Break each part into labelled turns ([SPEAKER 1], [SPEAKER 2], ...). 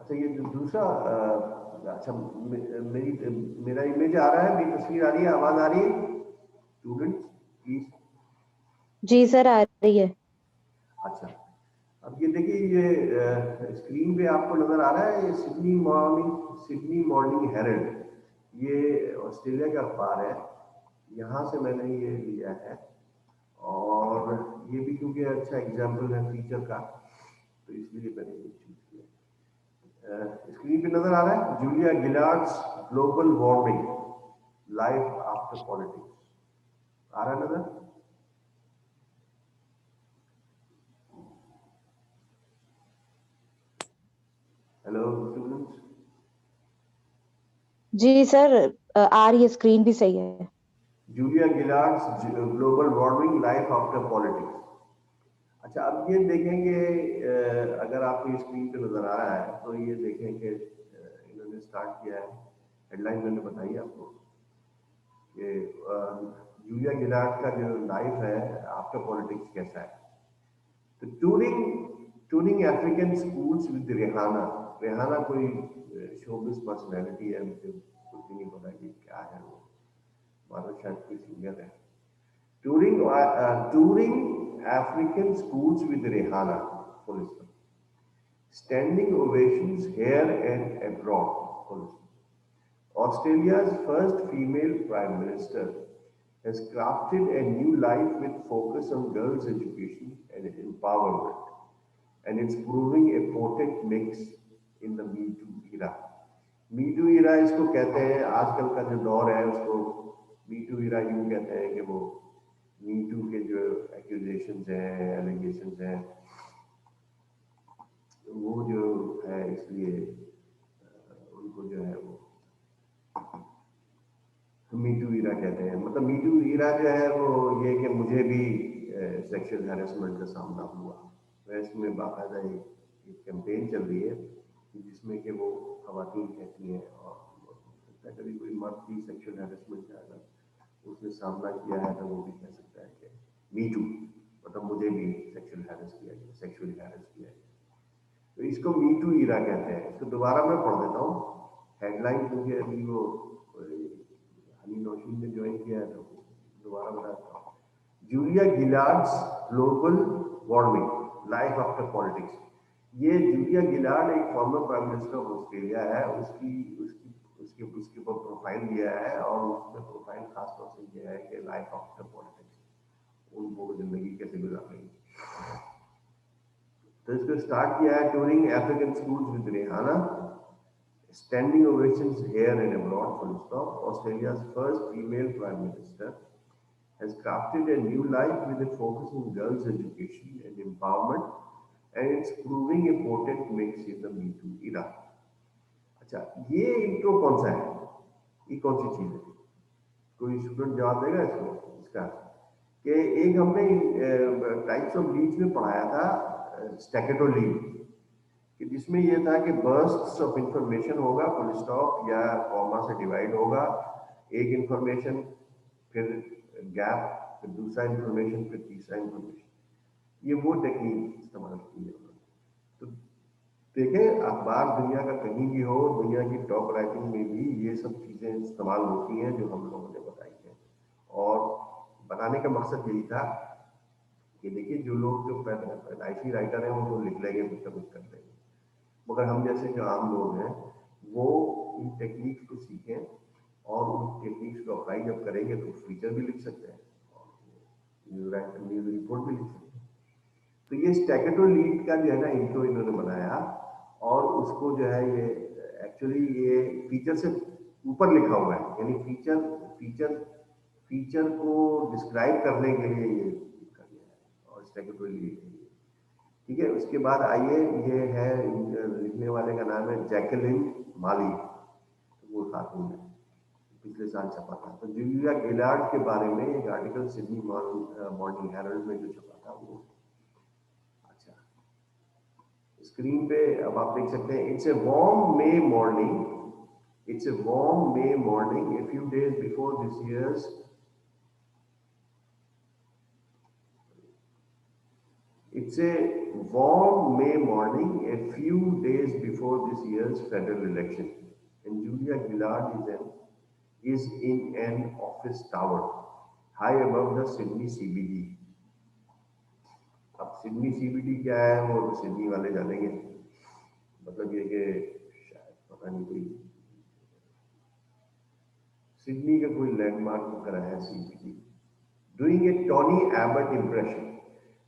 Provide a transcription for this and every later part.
[SPEAKER 1] अच्छा ये जो दूसरा अच्छा मेरी मेरा इमेज आ रहा है, मेरी तस्वीर आ रही है, आवाज आ रही है स्टूडेंट्स प्लीज?
[SPEAKER 2] जी सर, आ रही है।
[SPEAKER 1] अच्छा, अब ये देखिए, ये स्क्रीन पे आपको नजर आ रहा है, ये सिडनी मॉर्निंग हेरल्ड, ये ऑस्ट्रेलिया का अखबार है। यहाँ से मैंने ये लिया है, और ये भी क्योंकि अच्छा एग्जाम्पल है फीचर का, तो इसलिए मैंने ये चूज किया। स्क्रीन पे नजर आ रहा है Julia Gillard's global warming life after politics, आ रहा है नजर? Hello students.
[SPEAKER 2] जी सर, आ रही है, स्क्रीन भी सही है।
[SPEAKER 1] Julia Gillard's global warming life after politics. अच्छा, अब ये देखेंगे, अगर आपको ये स्क्रीन पे नजर आ रहा है तो ये देखें कि इन्होंने स्टार्ट किया है, हेडलाइन मैंने बताई आपको कि जूलिया गिलार्ड का जो लाइफ है आफ्टर पॉलिटिक्स कैसा है। तो touring touring African schools with Rehana. Rehana कोई शोबिस पर्सनैलिटी है, मुझे कुछ भी नहीं पता कि क्या है वो, मानो शायद कोई सिंगर है। Touring African schools with Rihanna, full stop. Standing ovations here and abroad, full stop. Australia's first female prime minister has crafted a new life with focus on girls' education and empowerment, and it's proving a potent mix in the Me Too era. Me too era इसको कहते हैं, आजकल का जो दौर है उसको मी too इरा यूं कहते हैं कि वो मी टू के जो एक्यूजेशंस हैं, एलिगेशंस हैं, वो जो है, इसलिए उनको जो है वो मीटू ईरा कहते हैं। मतलब मीटू ईरा जो है वो ये कि मुझे भी सेक्सुअल हैरेसमेंट का सामना हुआ। वेस्ट में बाकायदा एक कैंपेन चल रही है जिसमें कि वो खवातीन कहती हैं, और कभी कोई मर्द भी सेक्सुअल हैरेसमेंट का अगर उसने सामना किया है तो वो भी कह सकता है कि मीटू, मतलब मुझे भी सेक्सुअली हैरेस किया गया। तो इसको मीटू ईरा कहते हैं। इसको दोबारा मैं पढ़ देता हूँ हेडलाइन, क्योंकि अभी वो हनी नौशीन ने ज्वाइन किया है, तो दोबारा बताता हूँ। Julia Gillard's global warming life after politics. ये जूलिया गिलार्ड एक former prime minister of Australia है, उसकी उसकी उसके उसके ऊपर प्रोफाइल दिया है, और उसमें प्रोफाइल खासतौर से यह है कि लाइफ आफ्टर पॉलिटिक्स, उनको जिंदगी कैसे गुजारेंगे। तो इसको स्टार्ट किया है touring African schools with Rehana, standing ovations here and abroad, full stop. Australia's first female prime minister has crafted a new life with a focus on girls' education and empowerment, and it's proving a potent mix in the Me Too era. अच्छा, ये intro कौन सा है? ये कौन सी चीज है? कोई स्टूडेंट जवाब देगा इसको? इसका कि एक हमने टाइप्स ऑफ लीड्स में पढ़ाया था, स्टैकेटो लीड, कि जिसमें ये था कि बर्स्ट्स ऑफ इंफॉर्मेशन होगा, फुल स्टॉप या कॉमा से डिवाइड होगा, एक इंफॉर्मेशन, फिर गैप, फिर दूसरा इंफॉर्मेशन, फिर तीसरा इंफॉर्मेशन। ये वो टेक्निक इस्तेमाल की है। तो देखें, अखबार दुनिया का कहीं भी हो, दुनिया की टॉप राइटिंग में भी ये सब चीज़ें इस्तेमाल होती हैं जो हम लोगों ने बताई हैं। और बनाने का मकसद यही था कि देखिए, जो लोग जो पैदाइशी राइटर हैं वो तो लिख लेंगे, कुछ ना कुछ कर लेंगे, मगर हम जैसे जो आम लोग हैं वो इन टेक्निक्स को सीखें, और उन टेक्निक्स को अप्लाई जब करेंगे तो फीचर भी लिख सकते हैं और न्यूज़ रिपोर्ट भी लिख सकते हैं। तो ये स्टैकेटो लीड का जो है ना इंट्रो इन्होंने बनाया, और उसको जो है ये एक्चुअली ये फीचर से ऊपर लिखा हुआ है, यानी फीचर फीचर फीचर को डिस्क्राइब करने के लिए ये कर दिया है, और स्टैकेटो लीड। ठीक है, उसके बाद आइए, ये है लिखने वाले का नाम है जैकलिन माली, तो वो खातून है, पिछले साल छपा था। तो जूलिया गिलार्ड के बारे में एक आर्टिकल सिडनी मॉर्निंग हेरल्ड में जो छपा था वो। अच्छा, स्क्रीन पे अब आप देख सकते हैं, it's a warm may morning, it's a warm may morning a few days before this years It's a warm May morning, a few days before this year's federal election, and Julia Gillard is in an office tower high above the Sydney CBD. अब Sydney CBD क्या है वो तो Sydney वाले जानेंगे, मतलब ये कि शायद पता नहीं कोई सिडनी का कोई लैंडमार्क वगैरह है CBD. Doing a Tony Abbott impression,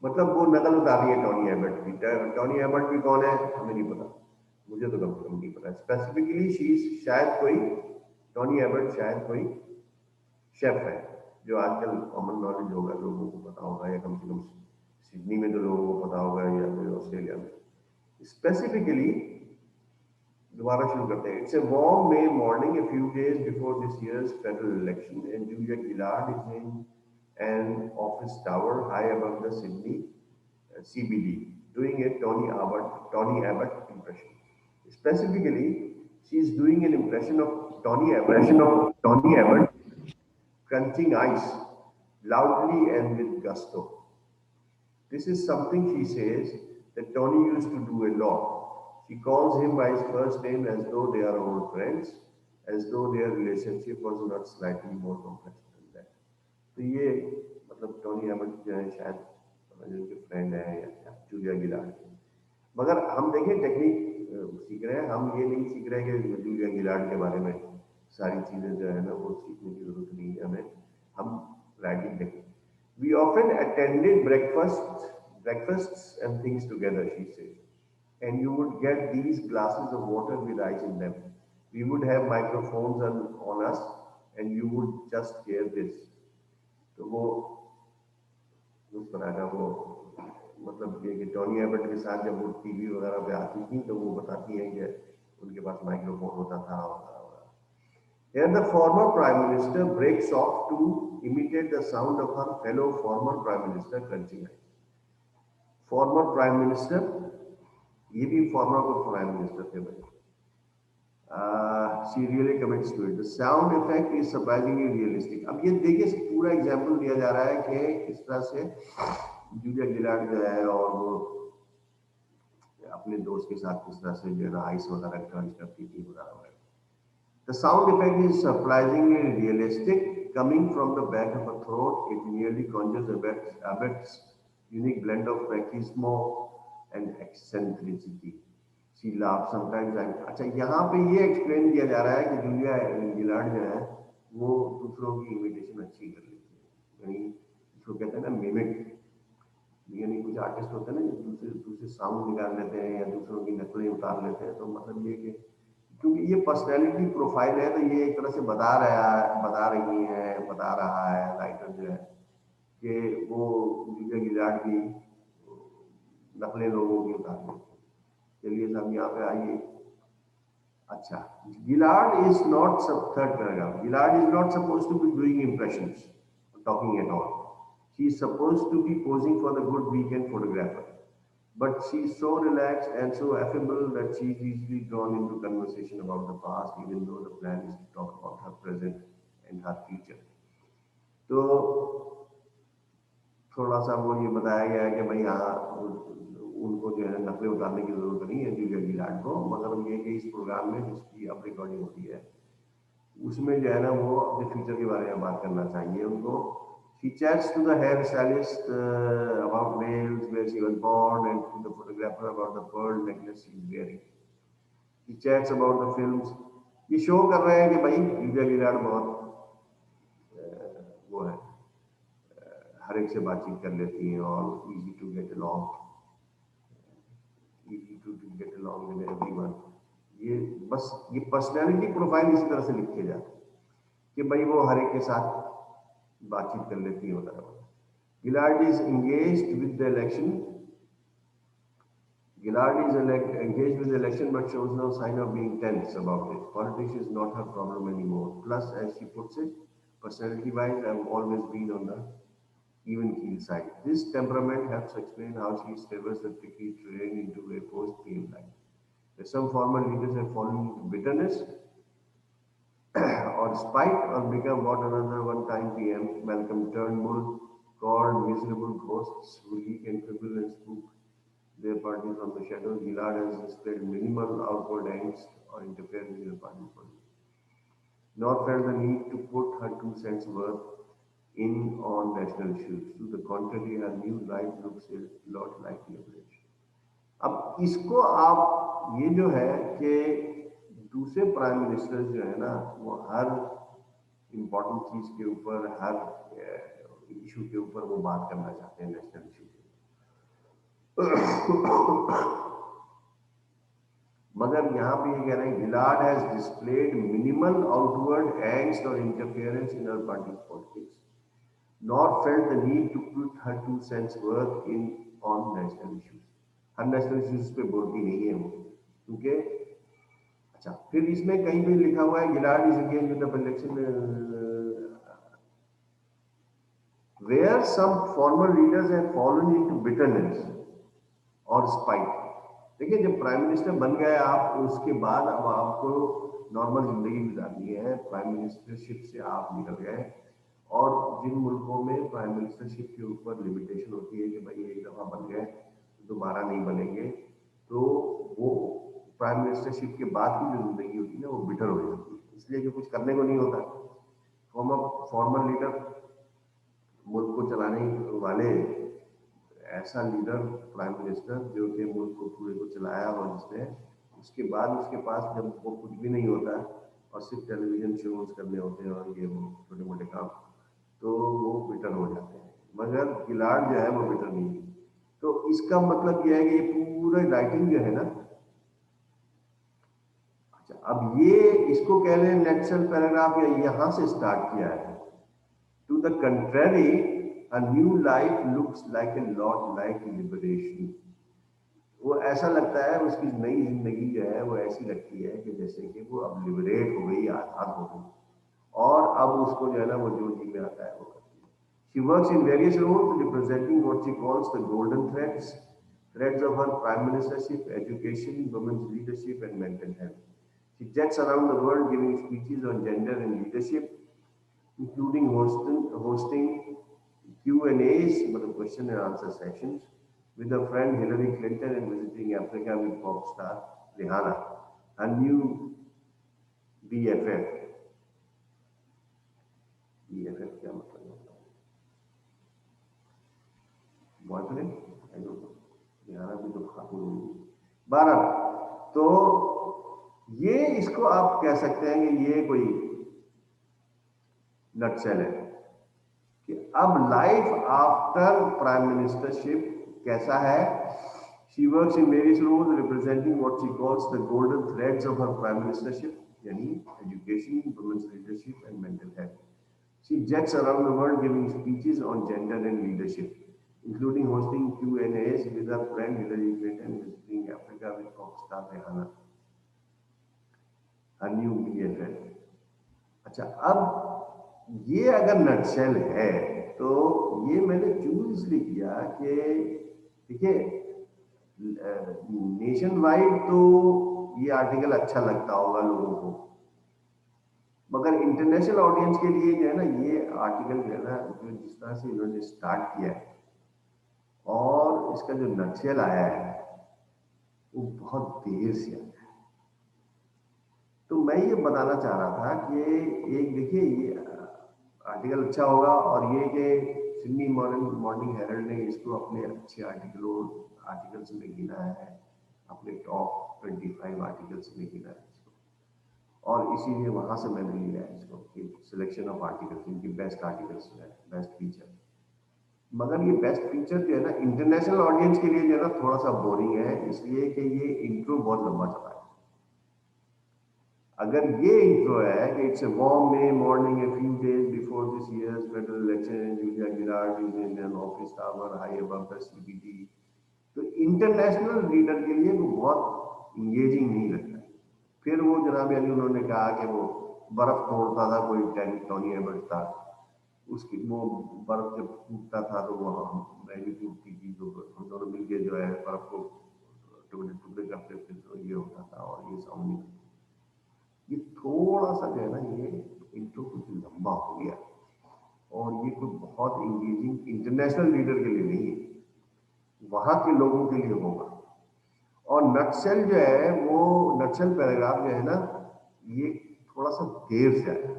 [SPEAKER 1] मतलब वो नकल उतारी है टॉनी एबट की. टॉनी एबट भी कौन है हमें नहीं पता, मुझे तो कम से कम नहीं पता. स्पेसिफिकली शायद कोई टॉनी एबट शायद कोई शेफ है, जो आजकल कॉमन नॉलेज होगा, लोगों को पता होगा, या कम से कम सिडनी में तो लोगों को पता होगा, या फिर ऑस्ट्रेलिया में. स्पेसिफिकली दोबारा शुरू करते हैं. It's a warm may morning a few days before this years federal election and Julia Gillard is in an office tower high above the Sydney CBD, doing a Tony Abbott impression. Specifically, she is doing an impression of Tony Abbott crunching ice loudly and with gusto. This is something she says that Tony used to do a lot. She calls him by his first name as though they are old friends, as though their relationship was not slightly more complex than that. तो ये मतलब Tony Abbott जो है शायद उनके friend है या Julia Gillard. मगर हम देखें टेक्निक सीख रहे हैं, हम ये नहीं सीख रहे कि जूलिया गिलार्ड के बारे में सारी चीज़ें जो है ना वो सीखने की जरूरत नहीं है हमें. हम राइटिंग देखें. We often attended breakfasts and things together, she said, and you would get these glasses of water with ice in them. We would have microphones on us, and you would just hear this. तो वो उस तरह का वो मतलब ये कि Tony Abbott के साथ जब वो टीवी वगैरह पे आती थी तो वो बताती हैं कि उनके पास माइक्रोफोन होता था. Here the former prime minister breaks off to imitate the sound of her fellow former prime minister crunching ice. Former prime minister, ये भी former prime minister थे भाई. She really commits to it. The sound effect is surprisingly realistic. अब ये देखिए पूरा example दिया जा रहा है कि किस तरह से जूलिया गिलार्ड जो है और वो अपने दोस्त के साथ किस तरह से जो है ना आइस वगैरह क्रंच करती थी वगैरह. The sound effect is surprisingly realistic. Coming from the back of a throat, it nearly conjures Abbott's unique blend of machismo and eccentricity. She laughs sometimes. अच्छा यहाँ पे ये एक्सप्लेन किया जा रहा है कि जूलिया गिलार्ड जो है वो दूसरों की इमिटेशन अच्छी कर लेती है, यानी इसको कहते हैं ना मिमिक. यानी कुछ आर्टिस्ट होते हैं ना जो दूसरे साउंड निकाल लेते हैं या दूसरों की नकलें उतार लेते हैं. तो मतलब ये कि क्योंकि ये पर्सनैलिटी प्रोफाइल है तो ये एक तरह से बता रहा है राइटर जो है कि वो जूलिया गिलार्ड की नकलें लोगों की उतार लेते हैं. चलिए साहब यहाँ पे आइए. अच्छा, Gillard is not third paragraph. Gillard is not supposed to be doing impressions, talking at all. She is supposed to be posing for the good weekend photographer. But she is so relaxed and so affable that she is easily drawn into conversation about the past, even though the plan is to talk about her present and her future. तो थोड़ा सा वो ये बताया गया है कि भाई यहाँ उनको जो है नकलें उतारने की जरूरत नहीं है जूलिया गिलार्ड को, मगर ये कि इस प्रोग्राम में जिसकी अब रिकॉर्डिंग होती है उसमें जो है ना वो अपने फ्यूचर के बारे में बात करना चाहिए उनको. She chats to the hairstylist about Wales, where she was born, and to the photographer about the pearl necklace she is wearing. She chats about the films. ये शो कर रहे हैं कि भाई जूलिया गिलार्ड बहुत वो है, हर एक से बातचीत कर लेती हैं और easy to get along with everyone. ये बस ये पर्सनैलिटी प्रोफाइल इसी तरह से लिखे जाते हैं कि भाई वो हर एक के साथ बातचीत कर लेती है वगैरह. Gillard is engaged with the election. Engaged with the election, but shows no sign of being tense about it. Politics is not her problem anymore. Plus, as she puts it, personality-wise, I've always been on the even keel side. This temperament helps explain how she traversed the tricky terrain into a post-game life. Some former leaders have fallen into bitterness or spite or become what another one-time PM, Malcolm Turnbull, called miserable ghosts who leak and quibble and spook. their party from the shadows. Gillard has displayed minimal outward angst or interference in the party politics, nor felt the need to put her 2 cents worth in on national issues. To the contrary, her new life looks a lot like liberation. अब इसको आप ये जो है कि दूसरे prime minister जो है ना वो हर इम्पोर्टेंट चीज के ऊपर हर इशू के ऊपर वो बात करना चाहते हैं नेशनल इशू के, मगर यहाँ पे ये कह रहे हैं Gillard has displayed minimal outward angst और interference in her party politics, nor felt the need to put her 2 cents worth in on national issues. Her national issues पे बोलती नहीं है वो, क्योंकि अच्छा फिर इसमें कहीं भी लिखा हुआ है Gaylord is against the election where some former leaders have fallen into bitterness और spite। देखिए जब प्राइम मिनिस्टर बन गए आप, उसके बाद अब आपको नॉर्मल जिंदगी गुजारनी है, प्राइम मिनिस्टरशिप से आप निकल गए, और जिन मुल्कों में प्राइम मिनिस्टरशिप के ऊपर लिमिटेशन होती है कि भाई एक दफ़ा बन गए दोबारा नहीं बनेंगे, तो वो प्राइम मिनिस्टरशिप के बाद की जो जिंदगी होती है ना वो बिटर हो जाती है, इसलिए कि कुछ करने को नहीं होता। फॉर्मर लीडर, मुल्क को चलाने वाले ऐसा लीडर प्राइम मिनिस्टर जो कि मुल्क को पूरे को चलाया और जिसने उसके बाद उसके पास जब वो कुछ भी नहीं होता और सिर्फ टेलीविजन शोज करने होते हैं और ये वो छोटे मोटे काम, तो वो बिटर हो जाते हैं। मगर गिलार्ड जो है वो बिटर नहीं है। तो इसका मतलब यह है कि ये पूरा राइटिंग जो है ना, अच्छा अब ये इसको कह रहे हैं नेचुरल पैराग्राफ या यहाँ से स्टार्ट किया है। To the contrary, a new life looks like a lot like liberation. वो ऐसा लगता है उसकी नई जिंदगी जो है वो ऐसी लगती है कि जैसे कि वो अब लिबरेट हो गई, आजाद हो गई, और अब उसको जो है ना वो जो जी में आता है वो करती है। She works in various roles representing what she calls the golden threads of her prime ministership, education, women's leadership and mental health. She jets around the world giving speeches on gender and leadership, including hosting Q&As, question and answer sessions, with her friend Hillary Clinton and visiting Africa with pop star Rihanna, her new BFF. BFF क्या मतलब होता है? Boyfriend? I don't know. Rihanna भी तो खातून होगी। 12, तो ये इसको आप कह सकते हैं कि ये कोई नटसेल है कि अब लाइफ आफ्टर प्राइम मिनिस्टरशिप कैसा है। She works in various roles representing what she calls the golden threads of her prime ministership, यानी education, women's leadership and mental health. She jets around the world giving speeches on gender and leadership, including hosting Q&As with her friend Hillary Clinton, visiting Africa with pop star Rihanna, her new BFF। अच्छा अब ये अगर nutshell है तो ये मैंने choose इसलिए किया कि देखिए नेशन वाइड तो ये आर्टिकल अच्छा लगता होगा लोगों को, मगर इंटरनेशनल ऑडियंस के लिए जो है ना ये आर्टिकल जो है ना जो जिस तरह से इन्होंने स्टार्ट किया है और इसका जो नटशेल आया है वो बहुत देर से आया है। तो मैं ये बताना चाह रहा था कि एक देखिए ये आर्टिकल अच्छा होगा, और ये कि सिडनी मॉर्निंग हेरल्ड ने इसको अपने अच्छे आर्टिकल्स में गिना है, अपने टॉप 25 आर्टिकल्स में गिना है इसको, और इसीलिए वहाँ से मैंने लिया है इसको कि सिलेक्शन ऑफ आर्टिकल्स, इनकी बेस्ट आर्टिकल्स जो है, बेस्ट फीचर। मगर ये बेस्ट फीचर जो है ना इंटरनेशनल ऑडियंस के लिए जो है ना थोड़ा सा बोरिंग है, इसलिए कि ये इंट्रो बहुत लंबा चला है। अगर ये इंट्रो है कि it's a warm may morning a few days before this years federal election and Julia Gillard is in an office tower high above the CBD, तो इंटरनेशनल रीडर के लिए वो बहुत इंगेजिंग नहीं लगता है। फिर वो जनाब अली उन्होंने कहा कि वो बर्फ तोड़ता था कोई टोनी एबर्ट था, उसकी वो बर्फ जब टूटता था तो वो मैं भी टूटती थी, तो हम दोनों मिलके जो है बर्फ को टुकड़े टुकड़े करते थे, तो ये होता था और ये साउंड नहीं। ये थोड़ा सा जो है ना ये इंट्रो कुछ लंबा हो गया और ये कोई बहुत इंगेजिंग इंटरनेशनल लीडर के लिए नहीं है। वहां के लोगों के लिए होगा। और नटसेल जो है वो नटसेल पैराग्राफ जो है ना, ये थोड़ा सा देर से आया।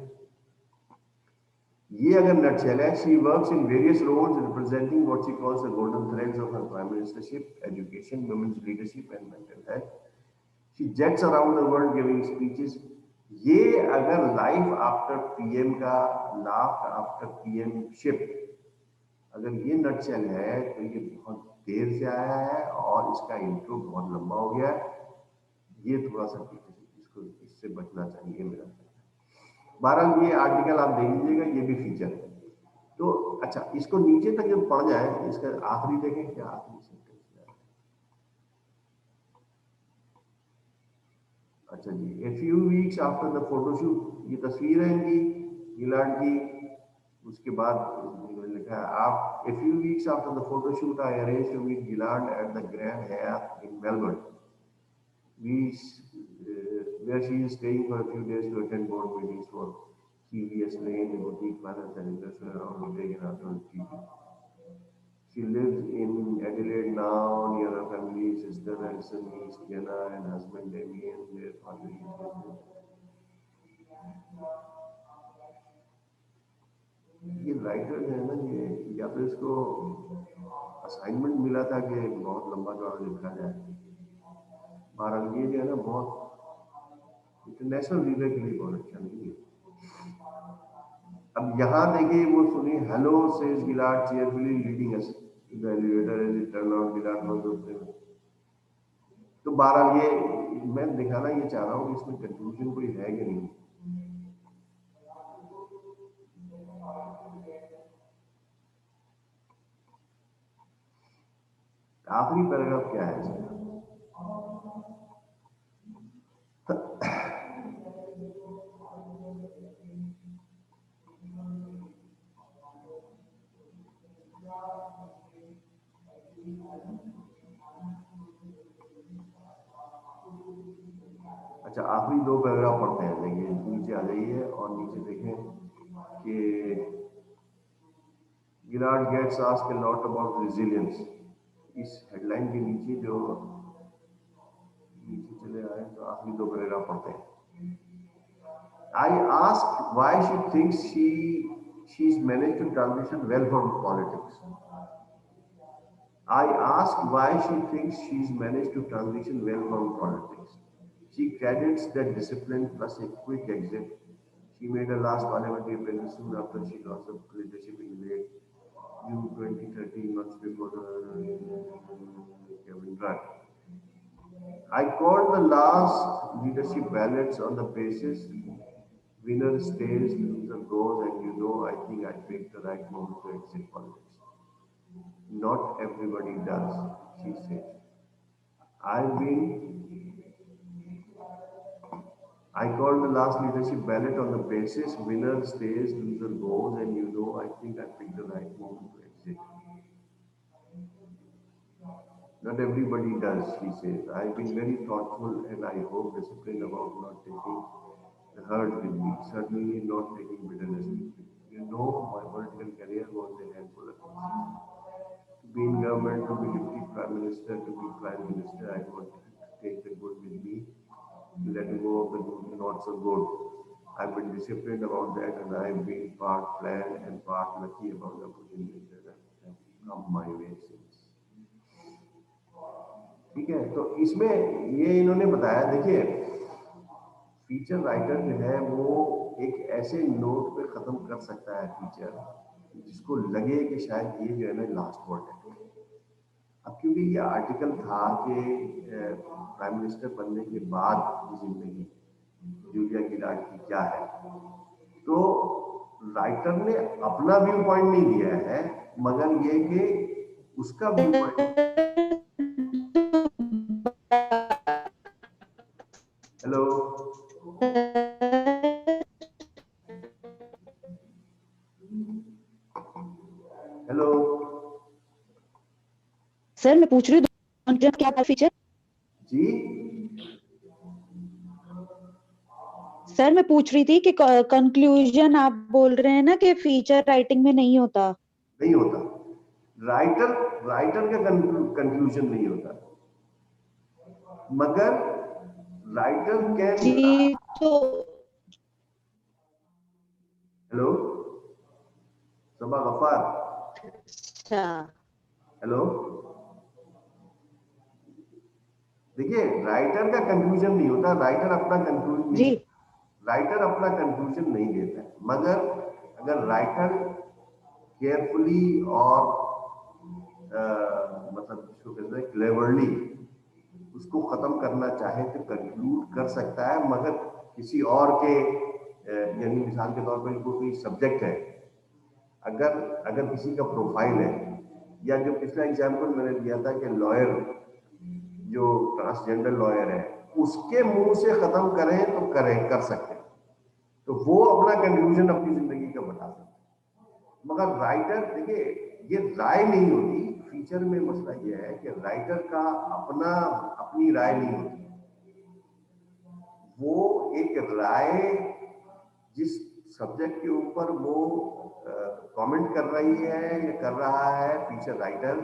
[SPEAKER 1] ये अगर नटसेल है, she works in various roles representing what she calls the golden threads of her prime ministership, education, women's leadership and mental health. She jets around the world giving speeches. ये अगर लाइफ आफ्टर पीएम का, life after PM ship, अगर ये nutshell है तो ये बहुत देर से आया है और इसका इंट्रो बहुत लंबा हो गया है। ये थोड़ा सा इसको इससे बचना चाहिए मेरा। बहरहाल ये आर्टिकल आप देख लीजिएगा, ये भी फीचर है। तो अच्छा, इसको नीचे तक जब पढ़ जाए, इसका आखिरी देखें क्या आखिरी सेंटेंस है। अच्छा जी, a few weeks after the photoshoot, ये तस्वीर है इनकी गिलार्ड की। उसके बाद लिखा है, आप a few weeks after the photoshoot I arranged to meet Gillard at the Grand Hyatt in Melbourne, where she is staying for a few days to attend board meetings for CVS Lane, the boutique finance and investment around Woodley and Arthur TV. She lives in Adelaide now, near her family, sister Alison, niece Jenna, and husband Damien. Their father is ये writer है ना, ये या तो इसको assignment मिला था कि बहुत लंबा चौड़ा लिखा जाए। बहरहाल ये जो है ना, बहुत इंटरनेशनल रीडर के लिए बहुत अच्छा नहीं है। अब यहाँ देखिए, वो सुनिए, hello says Gillard cheerfully leading us to the elevator as it turn out Gillard was open. तो बहरहाल ये मैं दिखाना ये चाह रहा हूँ कि इसमें कंक्लूजन कोई है कि नहीं। आखिरी पैराग्राफ क्या है इसका? अच्छा, आखिरी दो पैराग्राफ पढ़ते हैं। देखिए नीचे आ जाइए और नीचे देखें कि Gillard gets asked a lot about resilience. इस हेडलाइन के नीचे जो नीचे चले आए तो आखिरी दो पैराग्राफ पढ़ते हैं। I asked why she thinks she's managed to transition well from politics. I asked why she thinks she's managed to transition well from politics. She credits that discipline plus a quick exit. She made her last parliamentary appearance soon after she lost her leadership in late June 2013, months before the Kevin Rudd. I called the last leadership ballots on the basis winner stays, loser goes, and you know, I think I picked the right moment to exit politics. Not everybody does, she says. I called the last leadership ballot on the basis winner stays, loser goes, and you know, I think I picked the right moment to exit. Not everybody does, she says. I've been very thoughtful and I hope disciplined about not taking the hurt with me, certainly not taking bitterness with me. You know, my political career was a handful of things. To be in government, to be deputy prime minister, to be prime minister, I wanted to take the good with me, to let go of the good, not so good. I've been disciplined about that and I've been part planned and part lucky about the opportunities that have come my way since. ठीक है, तो इसमें ये इन्होंने बताया, देखिए feature writer जो है वो एक ऐसे नोट पे खत्म कर सकता है फीचर जिसको लगे कि शायद ये जो है ना लास्ट वर्ड है। अब क्योंकि ये आर्टिकल था कि प्राइम मिनिस्टर बनने के बाद की जिंदगी जूलिया गिलार्ड की क्या है, तो राइटर ने अपना व्यू पॉइंट नहीं दिया है, मगर ये कि उसका view point. Hello hello
[SPEAKER 2] sir मैं पूछ रही हूँ क्या फीचर
[SPEAKER 1] जी।
[SPEAKER 2] सर मैं पूछ रही थी कि कंक्लूजन आप बोल रहे हैं ना कि फीचर राइटिंग में नहीं होता।
[SPEAKER 1] नहीं होता, राइटर राइटर का कंक्लूजन नहीं होता, मगर राइटर कैन,
[SPEAKER 2] जी तो
[SPEAKER 1] हेलो सबा गफार,
[SPEAKER 2] अच्छा
[SPEAKER 1] हेलो, देखिए राइटर का कंक्लूजन नहीं होता, राइटर अपना कंक्लूजन
[SPEAKER 2] जी
[SPEAKER 1] नहीं, राइटर अपना कंक्लूजन नहीं देता है, मगर अगर राइटर केयरफुली और मतलब इसको कहते हैं क्लेवरली उसको खत्म करना चाहे तो कंक्लूड कर सकता है, मगर किसी और के यानी मिसाल के तौर पर कोई सब्जेक्ट है, अगर अगर किसी का प्रोफाइल है, या जो पिछला एग्जाम्पल मैंने दिया था कि लॉयर जो ट्रांसजेंडर लॉयर है उसके मुंह से खत्म करें तो कर सकते हैं, तो वो अपना कंक्लूजन अपनी जिंदगी का बता सकते हैं, मगर राइटर देखिए ये राय नहीं होती, फीचर में मसला ये है कि राइटर का अपनी राय नहीं होती, वो एक राय जिस सब्जेक्ट के ऊपर वो कमेंट कर रही है या कर रहा है फीचर राइटर,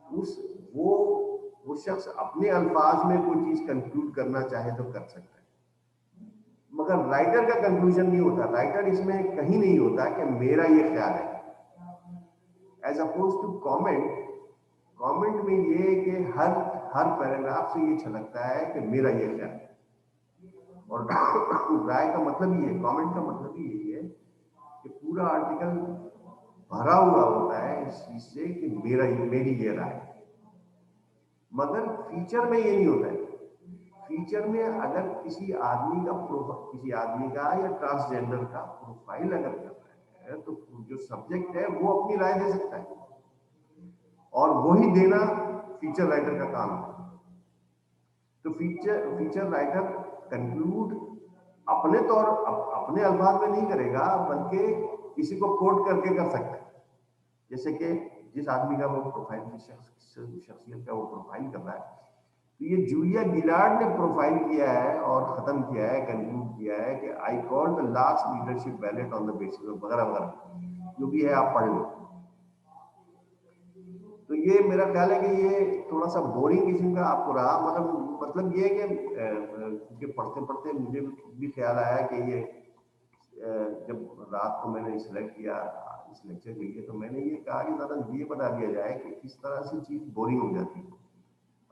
[SPEAKER 1] उस वो शख्स अपने अल्फाज में कोई चीज कंक्लूड करना चाहे तो कर सकता है, मगर राइटर का कंक्लूजन नहीं होता, राइटर इसमें कहीं नहीं होता कि मेरा ये ख्याल है, as oppose to comment. Comment में ये कि हर हर पैराग्राफ से ये छलकता है कि मेरा ये ख्याल है, और राय का मतलब ही है, कमेंट का मतलब ही यही है कि पूरा आर्टिकल भरा हुआ होता है इस चीज से कि मेरी ये राय है, मगर फीचर में ये नहीं होता है। फीचर में अगर किसी आदमी का या ट्रांसजेंडर का प्रोफाइल अगर कर रहा है तो जो सब्जेक्ट है वो अपनी राय दे सकता है, और वही देना फीचर राइटर का काम है। तो फीचर राइटर कंक्लूड अपने अल्फाज में नहीं करेगा, बल्कि किसी को कोट करके कर सकता है, जैसे कि जिस आदमी का वो प्रोफाइल, शख्सियत का वो प्रोफाइल कर रहा है, तो ये जूलिया गिलार्ड ने प्रोफाइल किया है और खत्म किया है, कंक्लूड किया है कि I call the last leadership ballot on the basis of वगैरह वगैरह, जो भी है आप पढ़ लो। तो ये मेरा ख्याल है कि ये थोड़ा सा बोरिंग किस्म का आपको रहा, मतलब ये है कि पढ़ते पढ़ते मुझे भी ख्याल आया कि ये जब रात को मैंने सिलेक्ट किया इस लेक्चर के लिए, तो मैंने ये कहा कि ज़्यादा ये बता दिया जाए कि किस तरह से चीज़ बोरिंग हो जाती है।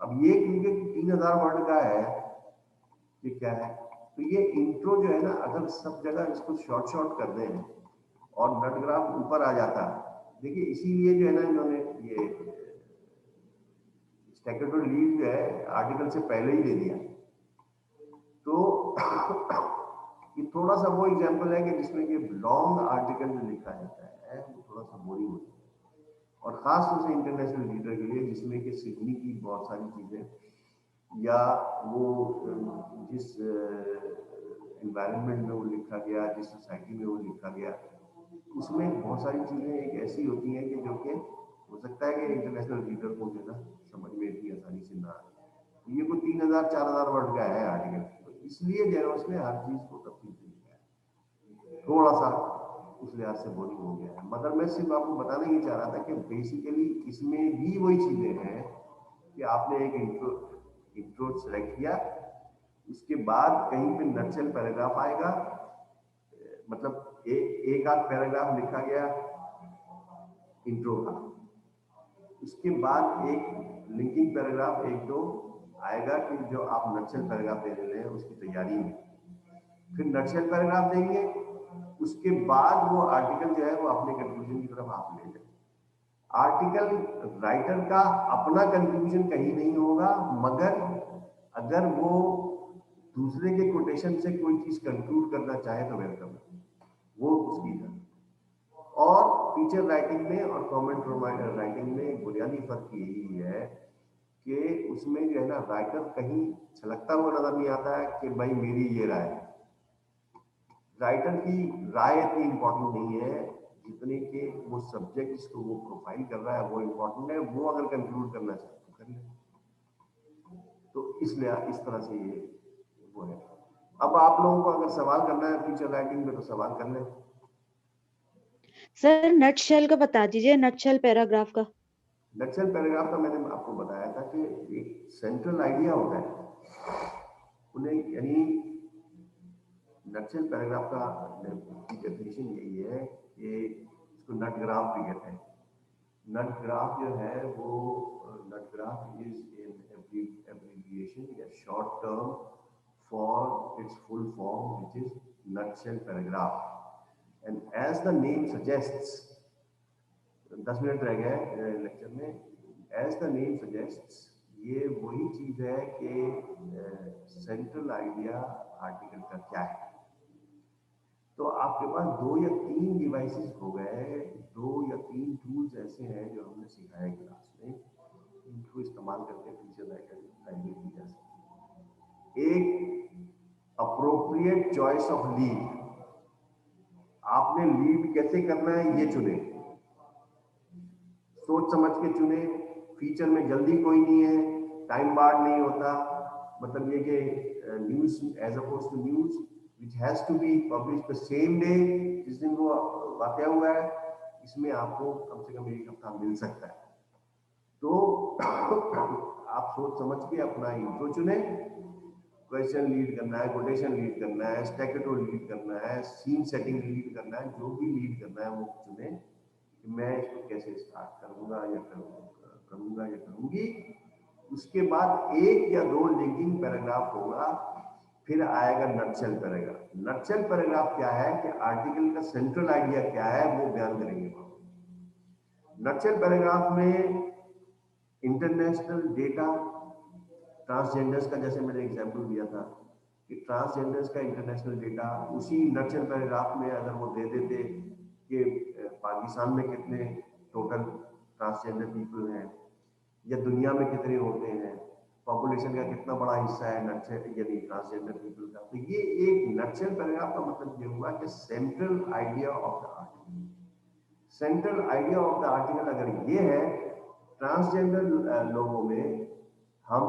[SPEAKER 1] अब ये क्योंकि 3000 वर्ड का है, ये क्या है, तो ये इंट्रो जो है ना, अगर सब जगह इसको शॉर्ट कर दें और नट ग्राफ ऊपर आ जाता, देखिए इसीलिए जो है ना इन्होंने ये स्टैकेटो लीव जो है आर्टिकल से पहले ही दे दिया, तो ये थोड़ा सा वो एग्जांपल है कि जिसमें कि लॉन्ग आर्टिकल जो लिखा जाता है वो थोड़ा सा बोरिंग होता है, और खास तौर से इंटरनेशनल लीडर के लिए जिसमें कि सीखने की बहुत सारी चीजें, या वो जिस एनवायरनमेंट में वो लिखा गया, जिस सोसाइटी में वो लिखा गया, उसमें बहुत सारी चीजें एक ऐसी होती हैं कि जो कि हो सकता है कि इंटरनेशनल लीडर को जो ना समझ में इतनी आसानी से ना आए। तो ये कोई 3000-4000 वर्ड का है आर्टिकल, तो इसलिए जो है उसने हर चीज को तफसील से लिखा है, थोड़ा सा उस लिहाज से बोरिंग हो गया है, मगर मैं सिर्फ आपको बताना ये चाह रहा था कि बेसिकली इसमें भी वही चीजें हैं कि आपने एक इंट्रो सेलेक्ट किया, उसके बाद कहीं पे नटशेल पैराग्राफ आएगा, मतलब एक आध पैराग्राफ लिखा गया इंट्रो का, उसके बाद एक लिंकिंग पैराग्राफ एक दो आएगा कि जो आप नटशेल पैराग्राफ देने रहे हैं उसकी तैयारी में, फिर नटशेल पैराग्राफ देंगे, उसके बाद वो आर्टिकल जो है वो अपने कंक्लूजन की तरफ आप ले जाए। आर्टिकल राइटर का अपना कंक्लूजन कहीं नहीं होगा, मगर अगर वो दूसरे के कोटेशन से कोई चीज कंक्लूड करना चाहे तो वेलकम है, वो उसकी है। और फीचर राइटिंग में और कमेंट राइटिंग में एक बुनियादी फर्क यही है कि उसमें जो है ना राइटर कहीं छलकता हुआ नजर नहीं आता है कि भाई मेरी ये राय है। राइटर की राय इतनी इंपॉर्टेंट नहीं है जितने कि वो सब्जेक्ट जिसको वो प्रोफाइल कर रहा है वो इंपॉर्टेंट है, वो अगर कंक्लूड करना चाहे तो कर ले। तो इसलिए इस तरह से ये वो है। अब आप लोगों को अगर सवाल करना है फीचर राइटिंग में तो सवाल कर लें।
[SPEAKER 2] सर नटशेल का बता दीजिए, नटशेल पैराग्राफ का।
[SPEAKER 1] नटशेल पैराग्राफ का मैंने आपको बताया था कि एक सेंट्रल आइडिया होता है उन्हें, यानी नटशेल पैराग्राफ का डेफिनेशन यही है कि इसको नट ग्राफ भी कहते हैं। नट ग्राफ जो है वो नट ग्राफ इज इन abbreviation या short term for its full form which is nutshell paragraph, and as the name suggests, 10 minute रह गए लेक्चर में, एज द नेम सजेस्ट्स ये वही चीज है कि सेंट्रल आइडिया आर्टिकल का क्या है। तो आपके पास 2 या 3 डिवाइसेस हो गए, 2 या 3 टूल्स ऐसे हैं जो हमने सिखाया क्लास में, इनको इस्तेमाल करके फीचर आइडिया की जा सकती है। एक अप्रोप्रिएट चॉइस ऑफ लीड, आपने लीड कैसे करना है ये चुने, सोच समझ के चुने, फीचर में जल्दी कोई नहीं है, टाइम बार्ड नहीं होता, मतलब ये कि news as oppose to news which has to be published the same day, जिस दिन वो वाकया हुआ है, इसमें आपको कम से कम 1 हफ्ता मिल सकता है। तो आप सोच समझ के अपना इंट्रो चुने, क्वेश्चन लीड करना है, कोटेशन लीड करना है, स्टैकेटो लीड करना है, सीन सेटिंग लीड करना है, जो भी लीड करना है वो चुने कि मैं इसको कैसे स्टार्ट करूंगा या करूंगी। उसके बाद 1 या 2 लिंकिंग पैराग्राफ होगा, फिर आएगा नटशेल पैराग्राफ। नटशेल पैराग्राफ क्या है कि आर्टिकल का सेंट्रल आइडिया क्या है वो बयान करेंगे। नटशेल पैराग्राफ में इंटरनेशनल डेटा, ट्रांसजेंडर्स का जैसे मैंने एग्जांपल दिया था कि ट्रांसजेंडर्स का इंटरनेशनल डेटा उसी नटशेल पैराग्राफ में अगर वो दे देते कि पाकिस्तान में कितने टोटल ट्रांसजेंडर पीपल हैं या दुनिया में कितने होते हैं, पॉपुलेशन का कितना बड़ा हिस्सा है नटशेल यानी ट्रांसजेंडर पीपल का, तो ये एक नटशेल पैराग्राफ का मतलब ये हुआ कि central idea of the article. Central idea of the article अगर ये है, ट्रांसजेंडर लोगों में हम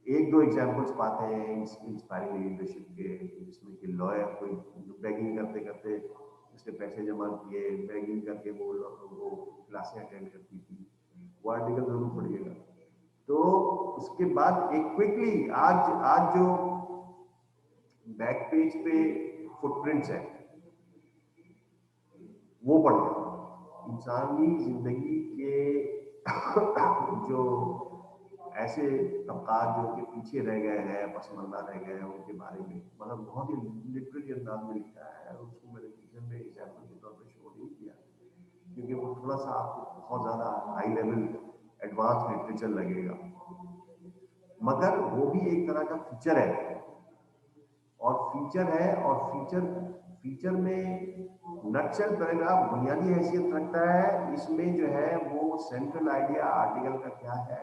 [SPEAKER 1] 1-2 एग्जाम्पल्स पाते हैं इंस्पायरिंग लीडरशिप के, जिसमें कि लॉयर कोई बैगिंग करते करते उसने पैसे जमा किए, बैगिंग करके वो क्लासें अटेंड करती थी, वो आर्टिकल जरूर पढ़िएगा। तो उसके बाद एक क्विकली आज जो बैक पेज पे फुटप्रिंट्स है वो पढ़िए। इंसानी जिंदगी के जो ऐसे तबकात जो कि पीछे रह गए हैं, पसमानदा रह गए हैं, उनके बारे में मतलब बहुत ही लिटरेरी अंदाज में लिखा है। उसको मैंने टीचर में एग्जाम्पल के तौर पर शो नहीं किया क्योंकि वो थोड़ा सा आपको बहुत ज़्यादा हाई लेवल एडवांस लिटरेचर लगेगा, मगर वो भी एक तरह का फीचर है और फीचर में नटशेल पैराग्राफ बुनियादी हैसियत रखता है। इसमें जो है वो सेंट्रल आइडिया आर्टिकल का क्या है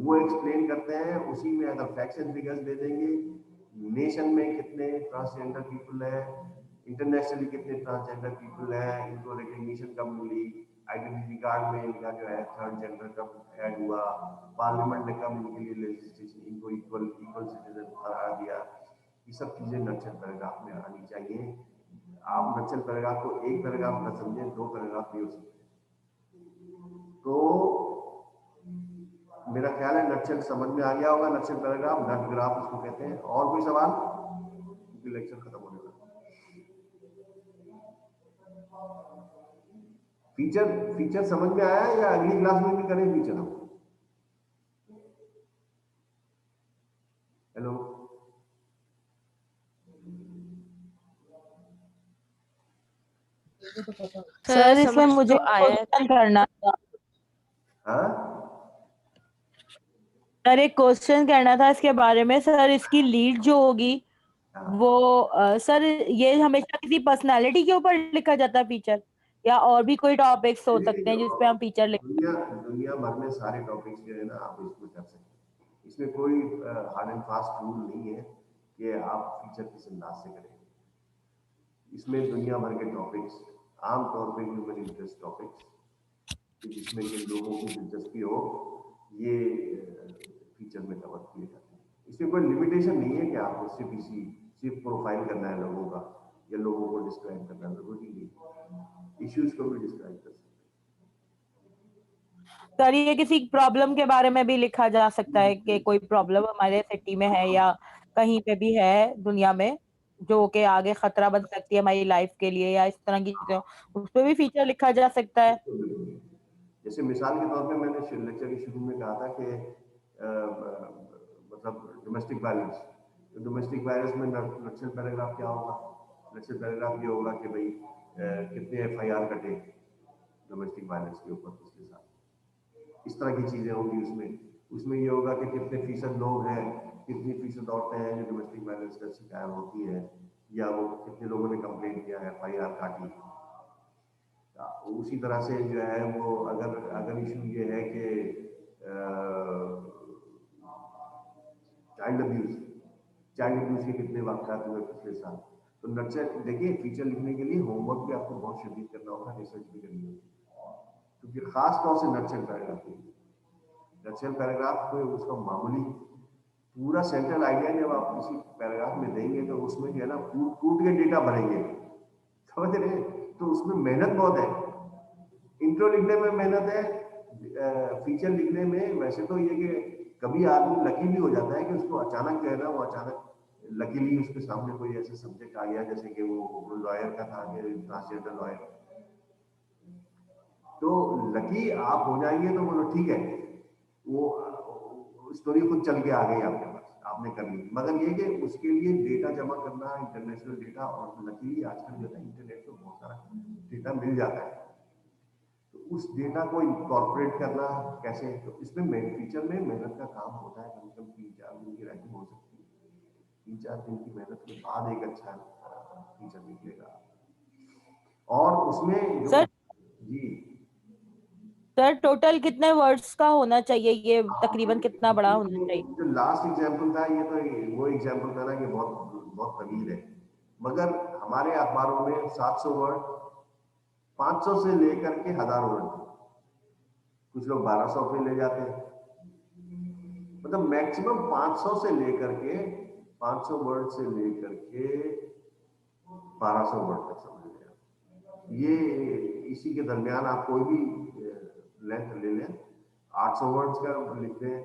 [SPEAKER 1] वो एक्सप्लेन करते हैं। उसी में अगर फैक्ट्स एंड फिगर्स दे देंगे, नेशन में कितने ट्रांसजेंडर पीपल है, इंटरनेशनली कितने ट्रांसजेंडर पीपल है, इनको रिकग्निशन कब मिली, आइडेंटिटी कार्ड में इनका जो है थर्ड जेंडर कब ऐड हुआ, पार्लियामेंट ने कब इनके लिए लेजिस्लेशन इनको इक्वल सिटीजन करार दिया। ये सब चीजें नटशेल पैराग्राफ में आनी चाहिए। आप नटशेल पैराग्राफ को एक पैराग्राफ न समझें, 2 पैराग्राफ भी हो सकते। तो मेरा ख्याल है नटशेल समझ में आ गया होगा। नटशेल पैराग्राफ, नट ग्राफ इसको कहते हैं। और कोई सवाल? क्योंकि लेक्चर खत्म होने वाला। फीचर समझ में आया या अगली क्लास में भी करें फीचर हम? हेलो,
[SPEAKER 3] सर इसमें मुझे क्वेश्चन करना था।
[SPEAKER 1] हाँ
[SPEAKER 3] सर एक क्वेश्चन करना था इसके बारे में। सर इसकी लीड जो होगी वो सर ये हमेशा किसी पर्सनालिटी के ऊपर लिखा जाता है फीचर, या और भी कोई टॉपिक्स हो सकते हैं जिसपे हम फीचर लिख?
[SPEAKER 1] दुनिया भर में सारे टॉपिक्स जो है ना आप इसमें कर सकते हैं। इसमें कोई हार्ड एंड फास्ट रूल नहीं है कि आप फीचर किस अंदाज से करेंगे। इसमें दुनिया भर के टॉपिक्स, आमतौर पे ह्यूमन इंटरेस्ट टॉपिक्स जिसमें कि लोगों की दिलचस्पी हो, ये फीचर में कवर किए जाते हैं। इसमें कोई लिमिटेशन नहीं है कि आपको सिर्फ प्रोफाइल करना है लोगों का, या लोगों को डिस्क्राइब करना जरूरी नहीं, इश्यूज को भी डिस्क्राइब कर सकते
[SPEAKER 3] सर ये किसी प्रॉब्लम के बारे में भी लिखा जा सकता है कि कोई प्रॉब्लम हमारे सिटी में है या कहीं पे भी है दुनिया में जो कि आगे खतरा बन सकती है हमारी लाइफ के लिए या इस तरह की चीजें, उस पे भी फीचर लिखा जा सकता है।
[SPEAKER 1] हैं। जैसे मिसाल के तौर पे मैंने लेक्चर के शुरू में कहा था कि मतलब डोमेस्टिक वायलेंस, तो डोमेस्टिक वायलेंस में नक्सल पैराग्राफ क्या होगा? नक्सल पैराग्राफ ये होगा कि भाई कितने FIR कटे डोमेस्टिक वायलेंस के ऊपर उसके साथ, इस तरह की चीजें होंगी उसमें। उसमें ये होगा कि कितने फीसद लोग हैं, कितनी फीसद औरतें हैं जो डोमेस्टिक वायलेंस का शिकार होती हैं, या वो कितने लोगों ने कंप्लेन किया है, FIR काटी। उसी तरह से जो है वो अगर इशू ये है कि चाइल्ड अब्यूज के कितने वाक़यात हुए पिछले साल, तो नक्सल देखिए फीचर लिखने के लिए होमवर्क भी आपको बहुत शदीद करना होगा, रिसर्च भी करनी होगी, क्योंकि खास तौर से नक्सल पैराग्राफ को उसका मामूली पूरा सेंट्रल आइडिया जब आप किसी पैराग्राफ में देंगे तो उसमें जो है ना कूट के डेटा भरेंगे, समझ रहे? तो उसमें मेहनत बहुत है, इंट्रो लिखने में मेहनत है, फीचर लिखने में। वैसे तो ये कि कभी आदमी लकी भी हो जाता है कि उसको अचानक जो है ना वो अचानक लकीली उसके सामने कोई ऐसा सब्जेक्ट आ गया, जैसे कि वो लॉयर का था कि ट्रांसजेंडर लॉयर, तो लकी आप हो जाएंगे तो बोलो ठीक है, वो स्टोरी खुद चल के आ गई आपके पास, आपने कर ली। मगर ये कि उसके लिए डेटा जमा करना, इंटरनेशनल डेटा, और लकीली आजकल जो है इंटरनेट पर बहुत सारा डेटा मिल जाता है, तो उस डेटा को इनकॉर्पोरेट करना कैसे, तो इसमें फीचर में मेहनत का काम होता है। कम से कम 3-4 दिन की राइटिंग हो सकती है, 3-4 दिन की मेहनत के बाद एक अच्छा फीचर निकलेगा। और उसमें जो
[SPEAKER 3] सर
[SPEAKER 1] जी
[SPEAKER 3] सर टोटल कितने वर्ड्स का होना चाहिए, ये तकरीबन कितना बड़ा होना चाहिए?
[SPEAKER 1] जो लास्ट एग्जाम्पल था ये तो वो एग्जाम्पल था ना कि बहुत बहुत तवील है, मगर हमारे अखबारों में 700 वर्ड, 500 से लेकर के 1000 वर्ड, कुछ लोग 1200 पे ले जाते हैं, मतलब मैक्सिमम 500 से लेकर के 500 वर्ड से लेकर के 1200 वर्ड तक समझ लें। ये इसी के दरमियान आप कोई भी लेंथ ले लें, 800 वर्ड्स का लिख दें,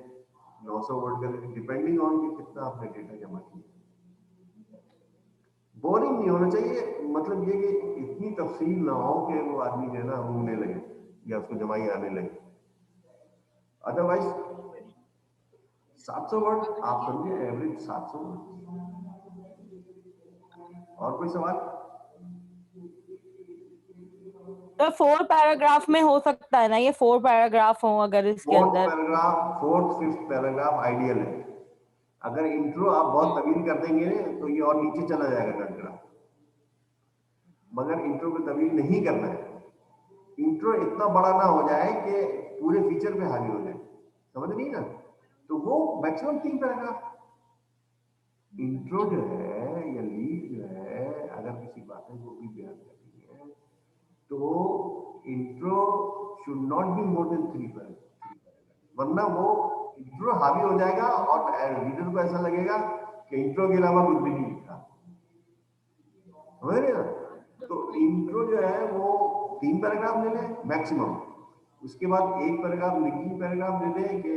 [SPEAKER 1] 900 वर्ड का लिखें, डिपेंडिंग ऑन कि कितना आपने डेटा जमा किया। बोरिंग नहीं होना चाहिए, मतलब ये कि इतनी तफसील ना हो कि वो आदमी जो है ना घूमने लगे या उसको जमाई आने लगे। अदरवाइज 700 वर्ड आप समझिए, एवरेज 700 वर्ड। और कोई सवाल?
[SPEAKER 3] तो 4 पैराग्राफ में हो सकता है ना, ये 4 पैराग्राफ हो अगर इसके अंदर?
[SPEAKER 1] फोर्थ फिफ्थ पैराग्राफ आइडियल है। अगर इंट्रो आप बहुत तवील कर देंगे तो ये और नीचे चला जाएगा पैराग्राफ, मगर इंट्रो को तवील नहीं करना है। इंट्रो इतना बड़ा ना हो जाए कि पूरे फीचर पे हावी हो जाए, समझ नहीं ना? तो वो मैक्सिमम 3 पैराग्राफ। इंट्रो जो है या लीड जो है, अगर किसी बातें को भी बयान करनी है तो intro should not be more than 3 paragraph, वरना वो इंट्रो हावी हो जाएगा और रीडर को ऐसा लगेगा कि इंट्रो के अलावा कुछ भी नहीं लिखा, समझ रहे ना? तो इंट्रो जो है वो 3 पैराग्राफ ले लें मैक्सिमम, उसके बाद एक पैराग्राफ लिंकिंग पैराग्राफ ले लें कि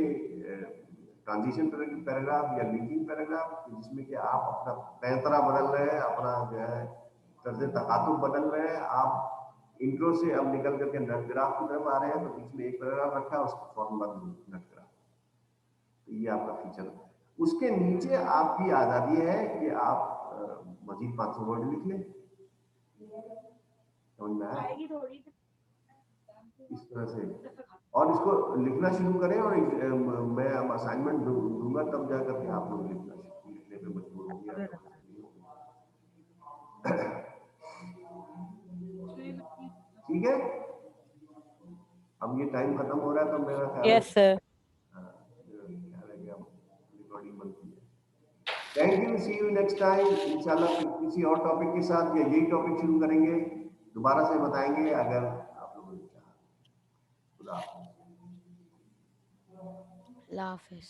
[SPEAKER 1] ट्रांजिशन पैराग्राफ या लिंकिंग पैराग्राफ, जिसमें कि आप अपना पैंतरा बदल रहे हैं, अपना जो है तर्ज तखातुब बदल रहे हैं, आप इंट्रो से अब निकल करके नट ग्राफ की तरफ आ रहे हैं, तो बीच में एक पैराग्राफ रखा है, उसको फौरन बाद नट ग्राफ। तो ये आपका फीचर है। उसके नीचे आपकी आजादी है कि आप मजीद 500 वर्ड लिख लें, समझ में आया? इस तरह से, और इसको लिखना शुरू करें, और मैं असाइनमेंट दूंगा तब जा करके आप लोग लिखने पे मजबूर होंगे। ठीक है, अब ये टाइम खत्म हो रहा है, तो मेरा ख्याल है
[SPEAKER 3] यस सर।
[SPEAKER 1] रिकॉर्डिंग बनती है। Thank you, see you next time इंशाल्लाह किसी और टॉपिक के साथ, या यही टॉपिक शुरू करेंगे, दोबारा से बताएंगे अगर आप लोगों ने चाहा। खुदा हाफिज।
[SPEAKER 2] अल्लाह हाफिज।